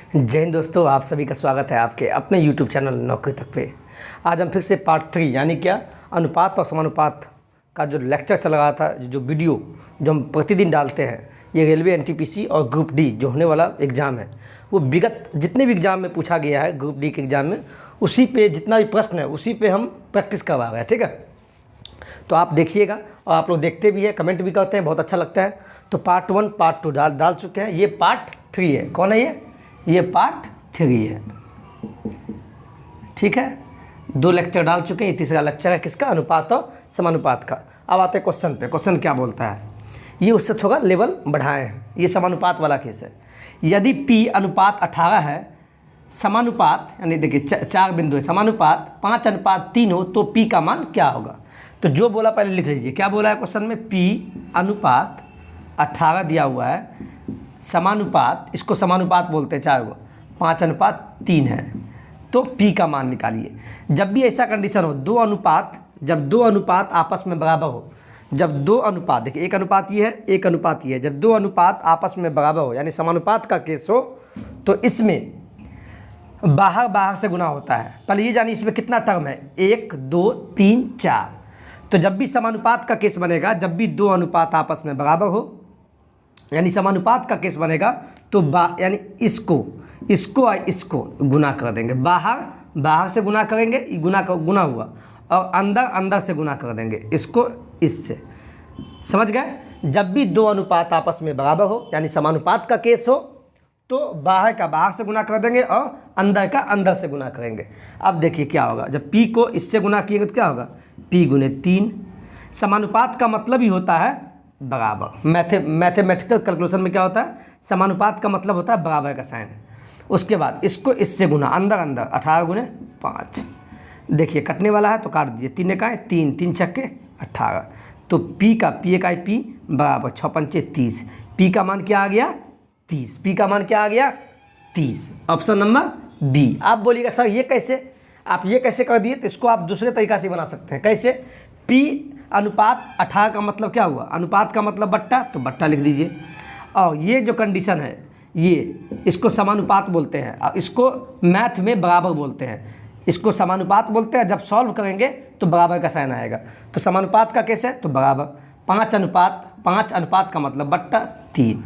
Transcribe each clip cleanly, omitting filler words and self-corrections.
जय हिंद दोस्तों, आप सभी का स्वागत है आपके अपने YouTube चैनल नौकरी तक पे। आज हम फिर से पार्ट 3 यानी क्या अनुपात और समानुपात का जो लेक्चर चल रहा था, जो वीडियो जो हम प्रतिदिन डालते हैं, ये रेलवे एनटीपीसी और ग्रुप डी जो होने वाला एग्ज़ाम है, वो विगत जितने भी एग्ज़ाम में पूछा गया है ग्रुप डी के एग्ज़ाम में, उसी पे जितना भी प्रश्न है उसी पे हम प्रैक्टिस करवा रहे हैं। ठीक है, तो आप देखिएगा और आप लोग देखते भी हैं, कमेंट भी करते हैं, बहुत अच्छा लगता है। तो पार्ट 1 पार्ट 2 डाल चुके हैं, ये पार्ट 3 है। कौन है ये पार्ट 3 है। ठीक है, 2 लेक्चर डाल चुके हैं, ये तीसरा लेक्चर है किसका, अनुपात और समानुपात का। अब आते हैं क्वेश्चन पे। क्वेश्चन क्या बोलता है, ये उससे थोड़ा लेवल बढ़ाए हैं, ये समानुपात वाला केस है। यदि P अनुपात 18 है, समानुपात यानी देखिए 4 बिंदु है, समानुपात 5:3 हो तो P का मान क्या होगा। तो जो बोला पहले लिख लीजिए, क्या बोला है क्वेश्चन में, P अनुपात 18 दिया हुआ है, समानुपात, इसको समानुपात बोलते हैं 4 को, 5:3 है, तो P का मान निकालिए। जब भी ऐसा कंडीशन हो, जब दो अनुपात आपस में बराबर हो, जब 2 अनुपात, देखिए एक अनुपात ये है, एक अनुपात ये है, जब 2 अनुपात आपस में बराबर हो यानी समानुपात का केस हो, तो इसमें बाहर से गुना होता है। पहले ये जानिए इसमें कितना टर्म है, 1 2 3 4। तो जब भी समानुपात का केस बनेगा, जब भी 2 अनुपात आपस में बराबर हो यानी समानुपात का केस बनेगा, तो यानी इसको गुना कर देंगे, बाहर से गुना करेंगे, गुना हुआ, और अंदर से गुना कर देंगे, इसको इससे। समझ गए। जब भी 2 अनुपात आपस में बराबर हो यानी समानुपात का केस हो, तो बाहर का बाहर से गुना कर देंगे और अंदर का अंदर से गुना करेंगे। अब देखिए क्या होगा, जब P को इससे गुना किएगा तो क्या होगा, P गुने 3। समानुपात का मतलब ही होता है बराबर। मैथमेटिकल कैलकुलेशन में क्या होता है, समानुपात का मतलब होता है बराबर का साइन। उसके बाद इसको इससे गुना, अंदर 18 गुने 5। देखिए कटने वाला है तो काट दीजिए, 3 का 3 3 छक्के 18। तो P बराबर 6 पंचे 30। P का मान क्या आ गया, 30। P का मान क्या आ गया, 30। Option number B. आप बोलिएगा सर ये कैसे, आप ये कैसे कर दिए, तो इसको आप दूसरे तरीका से बना सकते हैं। कैसे, P अनुपात 18 का मतलब क्या हुआ, अनुपात का मतलब बट्टा, तो बट्टा लिख दीजिए। और ये जो कंडीशन है, ये इसको समानुपात बोलते हैं, और इसको मैथ में बराबर बोलते हैं। इसको समानुपात बोलते हैं, जब सॉल्व करेंगे तो बराबर का साइन आएगा। तो समानुपात का कैसे है, तो बराबर। 5 अनुपात का मतलब बट्टा 3।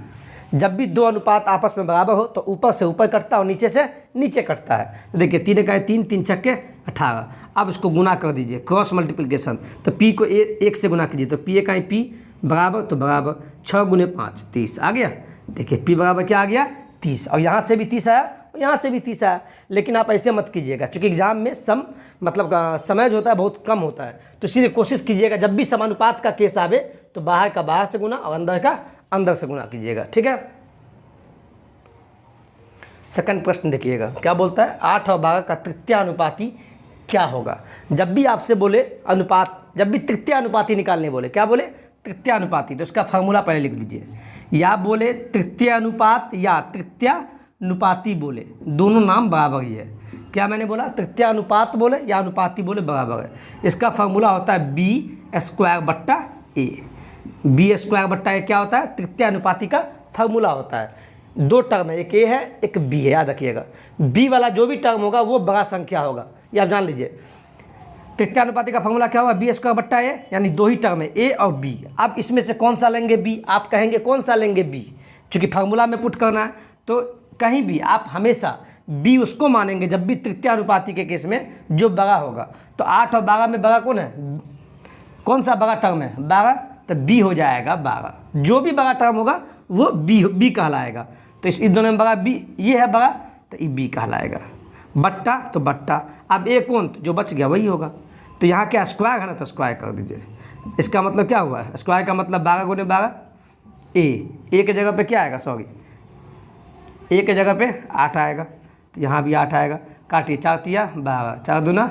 जब भी 2 अनुपात आपस में बराबर हो तो ऊपर से ऊपर कटता है और नीचे से नीचे कटता है। तो देखिए 3 का 3 3 छक्के 18। अब इसको गुना कर दीजिए, क्रॉस मल्टीप्लिकेशन। तो P को 1 से गुना कीजिए, तो P बराबर, तो बराबर 6 गुने 5 30 आ गया। देखिए P बराबर क्या आ गया, 30। और यहाँ से भी 30 आया, यहाँ से भी 30 आया। लेकिन आप ऐसे मत कीजिएगा, क्योंकि एग्जाम में समय जो होता है बहुत कम होता है। तो इसीलिए कोशिश कीजिएगा जब भी समानुपात का केस आवे तो बाहर का बाहर से गुना और अंदर का अंदर से गुना कीजिएगा। ठीक है। सेकंड प्रश्न देखिएगा क्या बोलता है, 8 और 12 का तृतीय अनुपाती क्या होगा। जब भी आपसे बोले अनुपात, जब भी तृतीय अनुपाती निकालने बोले, क्या बोले, तृतीय अनुपाती, तो इसका फार्मूला पहले लिख लीजिए। या बोले तृतीय अनुपात या तृतीय अनुपाती बोले, दोनों नाम बराबर ही है। क्या मैंने बोला, तृतीय अनुपात बोले या अनुपाती बोले बराबर है। इसका फार्मूला होता है B² B² क्या होता है, तृतीय अनुपाती का फार्मूला होता है। 2 टर्म है, एक A है एक B है, याद रखिएगा। B वाला जो भी टर्म होगा वो बड़ा संख्या होगा, ये आप जान लीजिए। तृतीय अनुपाती का फार्मूला क्या होगा, B² यानी 2 ही टर्म है, A और B। अब इसमें से कौन सा लेंगे, B। आप कहेंगे कौन सा लेंगे, B, चूँकि फार्मूला में पुट करना है। तो कहीं भी आप हमेशा B उसको मानेंगे जब भी तृतीय अनुपाती के केस में जो बड़ा होगा। तो 8 और 12 में बड़ा कौन है, कौन सा बड़ा टर्म है, 12, तो B हो जाएगा 12। जो भी बड़ा टर्म होगा वो B कहलाएगा। तो इस दोनों में बड़ा B, ये है बड़ा, तो ये B कहलाएगा। बट्टा तो बट्टा। अब A कौन, तो जो बच गया वही होगा। तो यहाँ क्या स्क्वायर है ना, तो स्क्वायर कर दीजिए। इसका मतलब क्या हुआ है, स्क्वायर का मतलब 12 गुने 12। A के जगह पे क्या आएगा, A के जगह पे 8 आएगा, तो यहाँ भी 8 आएगा। काटिए, 4 तिया 12, 4 दूना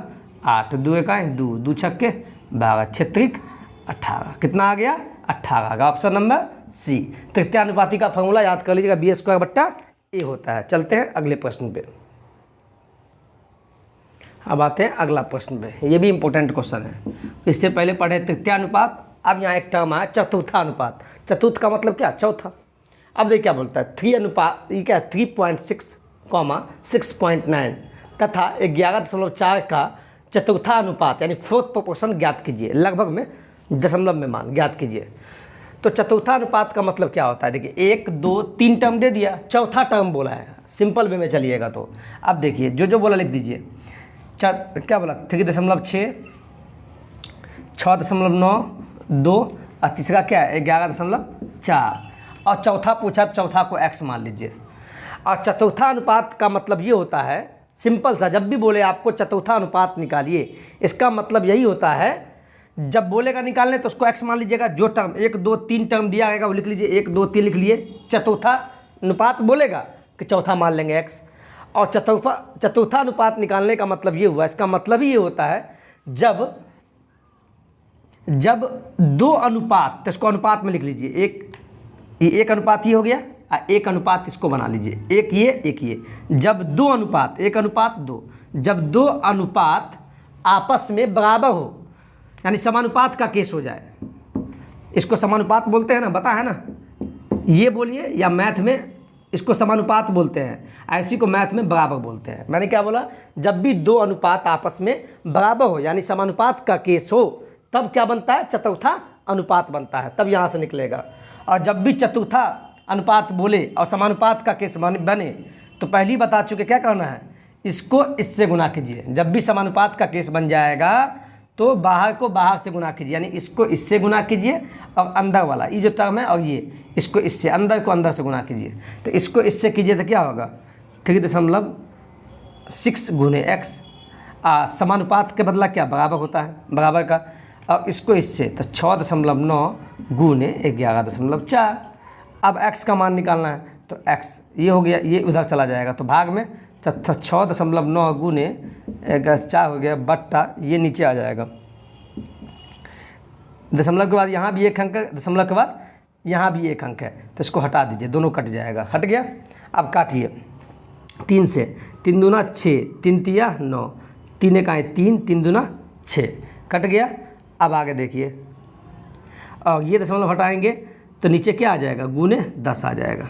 8, 2 1 2, 2 छक्के 12, 6 18। कितना आ गया, 18 आ गया। Option number C. तृतीय अनुपाती का फॉर्मूला याद कर लीजिएगा, B² A होता है। चलते हैं अगले प्रश्न पे। अब आते हैं अगला प्रश्न पे, ये भी इंपॉर्टेंट क्वेश्चन है। इससे पहले पढ़े तृतीय अनुपात, अब यहाँ एक टर्म आया चतुर्था अनुपात। चतुर्थ का मतलब क्या, चौथा। अब देखिए क्या बोलता है, 3 अनुपात, ये क्या 3.6 6.9 तथा 11.4 का चतुर्था अनुपात यानी फोर्थ प्रोपोर्शन ज्ञात कीजिए। लगभग में दशमलव में मान ज्ञात कीजिए। तो चतुर्था अनुपात का मतलब क्या होता है? देखिए 1 2 3 टर्म दे दिया, चौथा टर्म बोला है, सिंपल वे में चलिएगा। तो अब देखिए जो बोला लिख दीजिए। क्या बोला? 3.6, 6.9, 2 और तीसरा क्या है? 11.4 और चौथा पूछा, चौथा को x मान लीजिए। और चतुर्था अनुपात का मतलब ये होता है, सिंपल सा, जब भी बोले आपको चतुर्था अनुपात निकालिए, इसका मतलब यही होता है, जब बोलेगा निकालने तो उसको x मान लीजिएगा। जो टर्म 1 2 3 टर्म दिया जाएगा वो लिख लीजिए, 1 2 3 लिख लिए। चतुर्था अनुपात बोलेगा कि चौथा मान लेंगे x। और चतुर्था अनुपात निकालने का मतलब ये हुआ, इसका मतलब ही ये होता है जब 2 अनुपात, तो इसको अनुपात में लिख लीजिए। एक अनुपात ये हो गया और 1 अनुपात इसको बना लीजिए, एक ये। जब 2 अनुपात, 1 अनुपात 2, जब 2 अनुपात आपस में बराबर हो यानी समानुपात का केस हो जाए, इसको समानुपात बोलते हैं ना, पता है ना? ये बोलिए, या मैथ में इसको समानुपात बोलते हैं, ऐसी को मैथ में बराबर बोलते हैं। मैंने क्या बोला? जब भी 2 अनुपात आपस में बराबर हो यानी समानुपात का केस हो, तब क्या बनता है? चतुर्था अनुपात बनता है, तब यहाँ से निकलेगा। और जब भी चतुर्था अनुपात बोले और समानुपात का केस बने, तो पहले ही बता चुके क्या करना है, इसको इससे गुना कीजिए। जब भी समानुपात का केस बन जाएगा तो बाहर को बाहर से गुना कीजिए, यानी इसको इससे गुना कीजिए और अंदर वाला ये जो टर्म है और ये, इसको इससे, अंदर को अंदर से गुना कीजिए। तो इसको इससे कीजिए तो क्या होगा? 3.6 गुने x। समानुपात के बदला क्या? बराबर होता है, बराबर का। और इसको इससे तो 6.9 गुने 11.4। अब x का मान निकालना है, तो x ये हो गया, ये उधर चला जाएगा तो भाग में 6.9 गुने 4 हो गया, बट्टा ये नीचे आ जाएगा। दशमलव के बाद यहाँ भी 1 अंक है, दशमलव के बाद यहाँ भी 1 अंक है, तो इसको हटा दीजिए, दोनों कट जाएगा। हट गया। अब काटिए 3 से, 3 दूना 6, 3 तिया 9, 3 एकाएँ 3, 3 दूना 6, कट गया। अब आगे देखिए, और ये दशमलव हटाएंगे तो नीचे क्या आ जाएगा? गुने 10 आ जाएगा।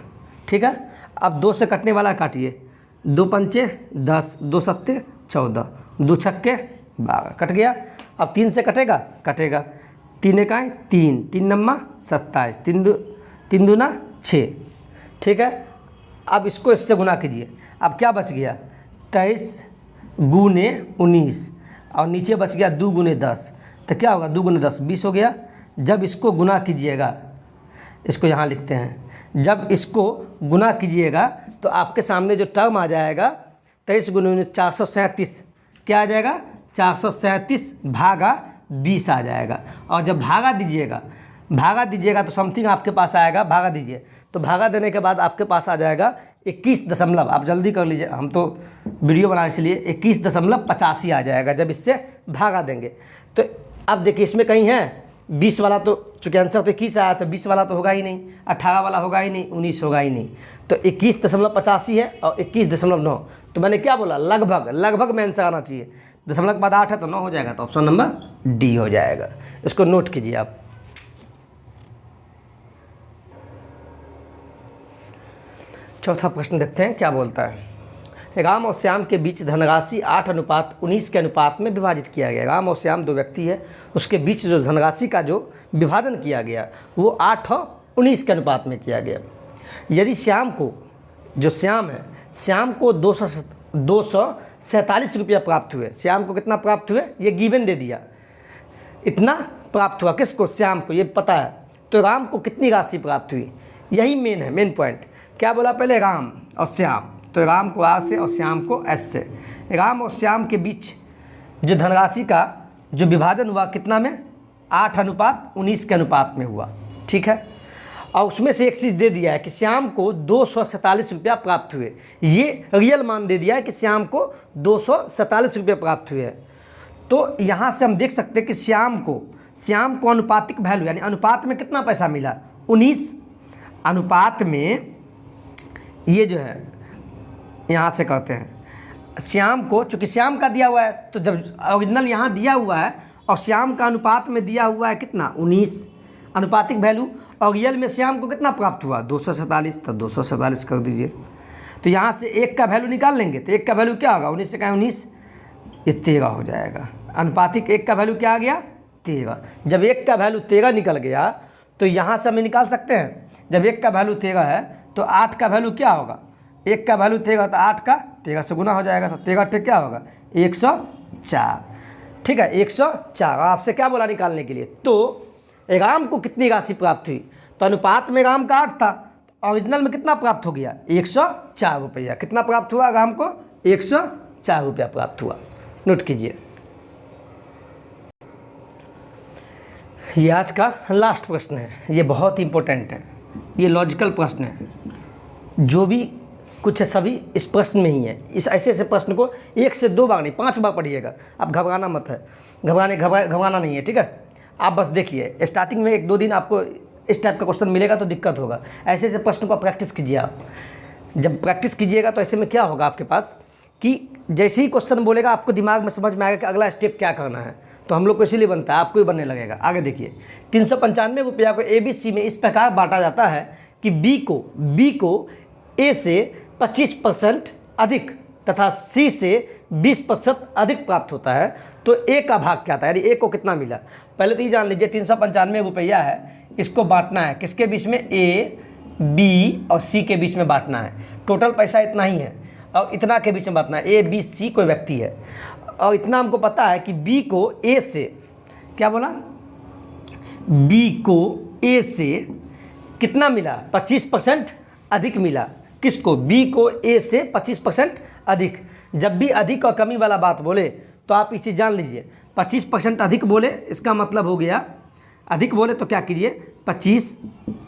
ठीक है। अब 2 से कटने वाला काटिए, 2 पंचे 10, 2 सत्ते 14, 2 छक्के 12, कट गया। अब 3 से कटेगा? कटेगा। 3 एकाएँ 3, 3 नम्मा 27, 3 दूना 6। ठीक है। अब इसको इससे गुना कीजिए। अब क्या बच गया? 23 गुने 19 और नीचे बच गया 2 गुने 10, तो क्या होगा? 2 गुने 10 20 हो गया। जब इसको गुना कीजिएगा, इसको यहाँ लिखते हैं, जब इसको गुना कीजिएगा तो आपके सामने जो टर्म आ जाएगा 23 गुने 19 437, क्या आ जाएगा? 437 भागा 20 आ जाएगा। और जब भागा दीजिएगा तो समथिंग आपके पास आएगा, भागा दीजिए तो भागा देने के बाद आपके पास आ जाएगा 21 दशमलव, आप जल्दी कर लीजिए, हम तो वीडियो बना इसलिए 21.85 आ जाएगा जब इससे भागा देंगे। तो अब देखिए इसमें कहीं है 20 वाला, तो चूँकि आंसर तो 21 आया तो 20 वाला तो होगा ही नहीं, 18 वाला होगा ही नहीं, 19 होगा ही नहीं, तो 21.85 है और 21.9। तो मैंने क्या बोला? लगभग में आंसर आना चाहिए। दशमलव के बाद 8 है तो 9 हो जाएगा, तो ऑप्शन नंबर डी हो जाएगा। इसको नोट कीजिए आप। चौथा प्रश्न देखते हैं क्या बोलता है। राम और श्याम के बीच धनराशि 8:19 के अनुपात में विभाजित किया गया। राम और श्याम 2 व्यक्ति है, उसके बीच जो धनराशि का जो विभाजन किया गया वो 8:19 के अनुपात में किया गया। यदि श्याम को, जो श्याम है, श्याम को 247 रुपया प्राप्त हुए। श्याम को कितना प्राप्त हुए? ये गिवन दे दिया, इतना प्राप्त हुआ। किसको? श्याम को, ये पता है। तो राम को कितनी राशि प्राप्त हुई? यही मेन है, मेन पॉइंट। क्या बोला पहले? राम और श्याम, तो राम को आर से और श्याम को एस से। राम और श्याम के बीच जो धनराशि का जो विभाजन हुआ कितना में? 8:19 के अनुपात में हुआ। ठीक है। और उसमें से एक चीज़ दे दिया है कि श्याम को 247 रुपया प्राप्त हुए। ये रियल मान दे दिया है कि श्याम को 247 रुपये प्राप्त हुए हैं। तो यहाँ से हम देख सकते हैं कि श्याम को अनुपातिक वैल्यू यानी अनुपात में कितना पैसा मिला? 19। अनुपात में ये जो है यहाँ से कहते हैं श्याम को, चूँकि श्याम का दिया हुआ है तो जब ओरिजिनल यहाँ दिया हुआ है और श्याम का अनुपात में दिया हुआ है कितना? 19 अनुपातिक वैल्यू। और रियल में श्याम को कितना प्राप्त हुआ? 247, तो 247 कर दीजिए। तो यहाँ से 1 का वैल्यू निकाल लेंगे तो 1 का वैल्यू क्या होगा, 19 से कहें 19, ये 13 हो जाएगा। अनुपातिक 1 का वैल्यू क्या आ गया, 13। जब 1 का वैल्यू 13 निकल गया तो यहाँ से हम निकाल सकते हैं, जब 1 का वैल्यू 13 है तो 8 का वैल्यू क्या होगा, 1 का वैल्यू 13 तो 8 का 13 से गुना हो जाएगा, तो 13 ठीक क्या होगा 104। ठीक है 104। आपसे क्या बोला निकालने के लिए, तो राम को कितनी राशि प्राप्त हुई, तो अनुपात में राम का 8 था, तो ओरिजिनल में कितना प्राप्त हो गया 104 रुपया। कितना प्राप्त हुआ राम को, 104 रुपया प्राप्त हुआ। नोट कीजिए। ये आज का लास्ट प्रश्न है, ये बहुत इंपॉर्टेंट है, ये लॉजिकल प्रश्न है, जो भी कुछ है सभी इस प्रश्न में ही है। इस ऐसे प्रश्न को 1 से 2 बार नहीं 5 बार पढ़िएगा। आप घबराना मत है, घबराना नहीं है, ठीक है। आप बस देखिए स्टार्टिंग में 1-2 दिन आपको इस टाइप का क्वेश्चन मिलेगा तो दिक्कत होगा, ऐसे प्रश्न को प्रैक्टिस कीजिए। आप जब प्रैक्टिस कीजिएगा तो ऐसे में क्या होगा आपके पास कि जैसे ही क्वेश्चन बोलेगा आपको दिमाग में समझ में आएगा कि अगला स्टेप क्या करना है। तो हम लोग को इसीलिए बनता है, आपको ही बनने लगेगा। आगे देखिए, 395 रुपया को ABC में इस प्रकार बांटा जाता है कि B को A से 25% अधिक तथा C से 20% अधिक प्राप्त होता है, तो A का भाग क्या था, यानी A को कितना मिला। पहले तो ये जान लीजिए 395 रुपया है, इसको बांटना है किसके बीच में, A, B और C के बीच में बांटना है। टोटल पैसा इतना ही है और इतना के बीच में बांटना है। A, B, C कोई व्यक्ति है और इतना हमको पता है कि B को A से क्या बोला, B को A से कितना मिला, 25% अधिक मिला। किसको, B को A से 25% अधिक। जब भी अधिक और कमी वाला बात बोले तो आप इसे जान लीजिए, 25% अधिक बोले इसका मतलब हो गया, अधिक बोले तो क्या कीजिए 25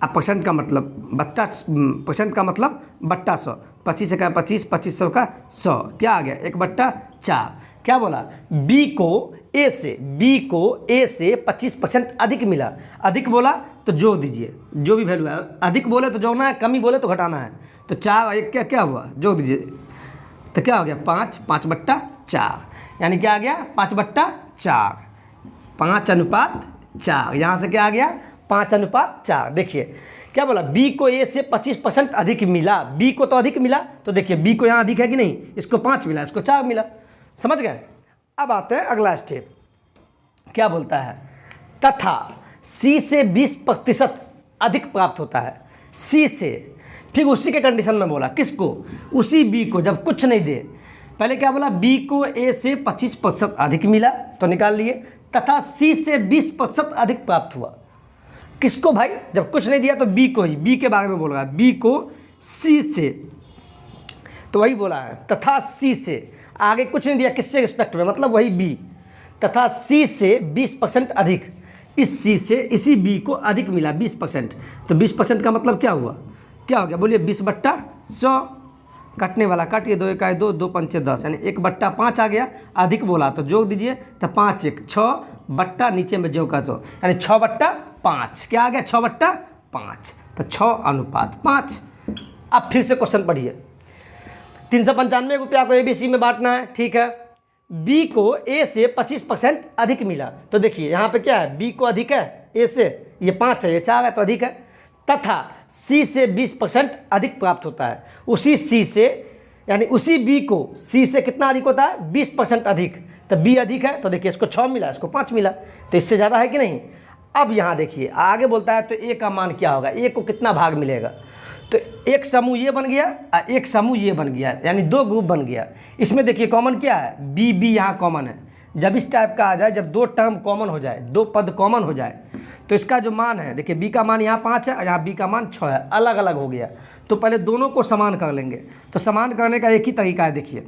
% का मतलब बट्टा, % का मतलब बट्टा 100, 25 से क्या 25, 2500 का 100, क्या आ गया 1/4। क्या बोला, B को A से 25% अधिक मिला। अधिक बोला तो जोड़ दीजिए, जो भी वैल्यू है, अधिक बोले तो जोड़ना है, कमी बोले तो घटाना है। तो 4 और 1 क्या हुआ, जोड़ दीजिए, तो क्या हो गया 5/4, यानी क्या आ गया 5/4, 5:4। यहाँ से क्या आ गया 5:4। देखिए क्या बोला, B को A से 25% अधिक मिला। B को तो अधिक मिला, तो देखिए B को यहाँ अधिक है कि नहीं, इसको 5 मिला, इसको 4 मिला। समझ गए। अब आते हैं अगला स्टेप, क्या बोलता है, तथा C से 20% अधिक प्राप्त होता है। C से, ठीक उसी के कंडीशन में बोला, किसको, उसी B को, जब कुछ नहीं दे। पहले क्या बोला, B को A से 25% अधिक मिला तो निकाल लिए, तथा C से 20% अधिक प्राप्त हुआ। किसको भाई, जब कुछ नहीं दिया तो B को ही, B के बारे में बोल रहा है, B को C से, तो वही बोला है तथा C से, आगे कुछ नहीं दिया किससे रिस्पेक्ट में, मतलब वही B, तथा C से 20% अधिक। इस C से इसी B को अधिक मिला 20%, तो 20% का मतलब क्या हुआ, क्या हो गया बोलिए, 20/100। कटने वाला काट के 2 1 2, 2 5 10, यानी 1/5 आ गया। अधिक बोला तो जोड़ दीजिए, तो 5 1 6 बट्टा नीचे में जो का तो, यानी 6/5, क्या आ गया 6/5, तो 6:5। अब फिर से क्वेश्चन पढ़िए, 395 रुपया को ABC में बांटना है, ठीक है। B को A से 25% अधिक मिला, तो देखिए यहाँ पे क्या है, B को अधिक है A से, ये 5 है, ये 4 है, तो अधिक है। तथा C से 20% अधिक प्राप्त होता है। उसी C से, यानी उसी B को C से कितना अधिक होता है, 20% अधिक, तो B अधिक है, तो देखिए इसको 6 मिला, इसको 5 मिला, तो इससे ज़्यादा है कि नहीं। अब यहाँ देखिए आगे बोलता है, तो A का मान क्या होगा, A को कितना भाग मिलेगा, तो एक समूह ये बन गया और एक समूह ये बन गया, यानी 2 ग्रुप बन गया। इसमें देखिए कॉमन क्या है, B यहाँ कॉमन है। जब इस टाइप का आ जाए, जब 2 टर्म कॉमन हो जाए, 2 पद कॉमन हो जाए, तो इसका जो मान है, देखिए B का मान यहाँ 5 है और यहाँ B का मान 6 है, अलग अलग हो गया। तो पहले दोनों को समान कर लेंगे। तो समान करने का एक ही तरीका है, देखिए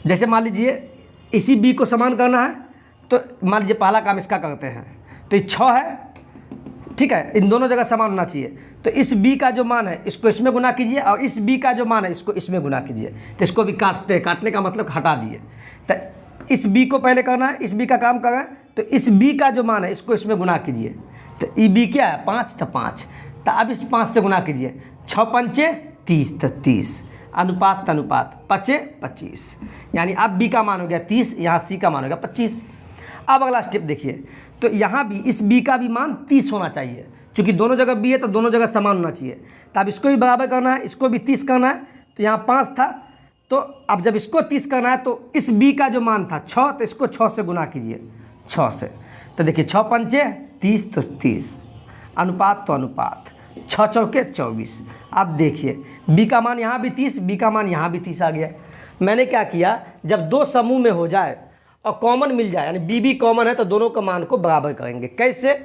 जैसे मान लीजिए इसी B को समान करना है, तो मान लीजिए पहला काम इसका करते हैं, तो ये 6 है, ठीक है, इन दोनों जगह समान होना चाहिए। तो इस B का जो मान है इसको इसमें गुना कीजिए और इस B का जो मान है इसको इसमें गुना कीजिए। तो इसको भी काटने का मतलब हटा दिए। तो इस B को पहले करना है, इस B का काम करना है, तो इस B का जो मान है इसको इसमें गुना कीजिए। तो ई B क्या है 5, तो 5, तो अब इस 5 से गुना कीजिए, 6 पंचे 30, तो 30, अनुपात 25, यानी अब B का मान हो गया 30, यहाँ C का मान हो गया 25। अब अगला स्टेप देखिए, तो यहाँ भी इस B का भी मान 30 होना चाहिए, चूँकि दोनों जगह बी है तो दोनों जगह समान होना चाहिए। तो अब इसको भी बराबर करना है, इसको भी 30 करना है। तो यहाँ 5 था, तो अब जब इसको 30 करना है तो इस बी का जो मान था 6, तो इसको 6 से गुना कीजिए, 6 से। तो देखिए 6 पंचे 30, तो 30, अनुपात तो अनुपात, 6 चौके 24। अब देखिए बी का मान यहाँ भी 30, बी का मान यहाँ भी 30 आ गया। मैंने क्या किया, जब दो समूह में हो जाए और कॉमन मिल जाए, यानी बी कॉमन है, तो दोनों का मान को बराबर करेंगे। कैसे?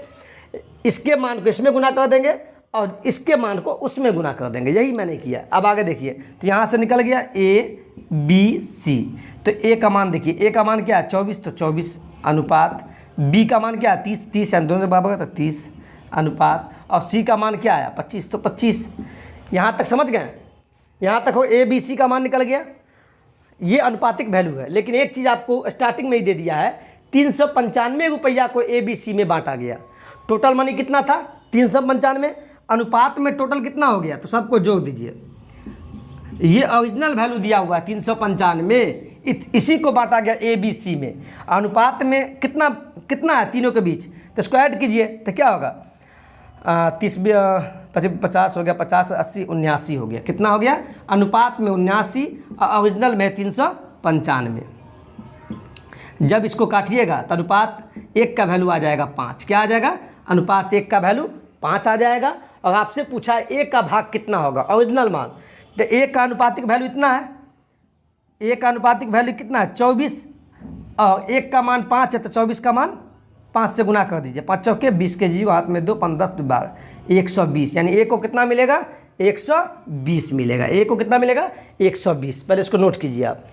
इसके मान को इसमें गुना कर देंगे और इसके मान को उसमें गुना कर देंगे, यही मैंने किया। अब आगे देखिए, तो यहाँ से निकल गया ए बी सी। तो ए का मान देखिए, ए का मान क्या है 24, तो 24 अनुपात, बी का मान क्या है 30, 30 यानी दोनों बराबर है तो 30 अनुपात, और सी का मान क्या आया 25, तो 25। यहाँ तक समझ गए? यहाँ तक हो ए बी सी का मान निकल गया। ये अनुपातिक वैल्यू है, लेकिन एक चीज़ आपको स्टार्टिंग में ही दे दिया है, 395 रुपया को ए बी सी में बांटा गया। टोटल मनी कितना था 395, अनुपात में टोटल कितना हो गया, तो सबको जोड़ दीजिए। ये ओरिजिनल वैल्यू दिया हुआ है 395, इसी को बांटा गया ए बी सी में। अनुपात में कितना कितना है तीनों के बीच, तो इसको ऐड कीजिए तो क्या होगा 30 50 हो गया, 50 80 79 हो गया। कितना हो गया? अनुपात में 79 और ओरिजिनल में 395। जब इसको काटिएगा तो अनुपात 1 का वैल्यू आ जाएगा 5। क्या आ जाएगा? अनुपात 1 का वैल्यू 5 आ जाएगा। और आपसे पूछा है 1 का भाग कितना होगा, ओरिजिनल मान। तो 1 का अनुपातिक वैल्यू इतना है, 1 का अनुपातिक वैल्यू कितना है 24, और 1 का मान 5 है, तो 24 का मान 5 से गुना कर दीजिए। 5 चौके 20 के जीरो, हाथ में 2, 5 10 12, 120। यानी ए को कितना मिलेगा 120 मिलेगा। ए को कितना मिलेगा 120। पहले इसको नोट कीजिए आप।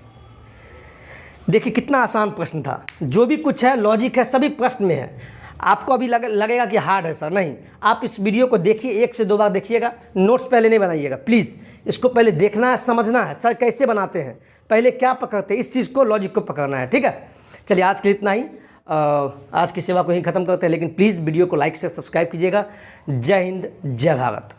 देखिए कितना आसान प्रश्न था। जो भी कुछ है लॉजिक है सभी प्रश्न में है। आपको अभी लगेगा कि हार्ड है सर, नहीं। आप इस वीडियो को देखिए, 1 से 2 बार देखिएगा, नोट्स पहले नहीं बनाइएगा प्लीज़। इसको पहले देखना है, समझना है सर कैसे बनाते हैं, पहले क्या पकड़ते हैं, इस चीज़ को लॉजिक को पकड़ना है, ठीक है। चलिए आज के लिए इतना ही। आज की सेवा को यहीं ख़त्म करते हैं, लेकिन प्लीज़ वीडियो को लाइक से सब्सक्राइब कीजिएगा। जय हिंद, जय भारत।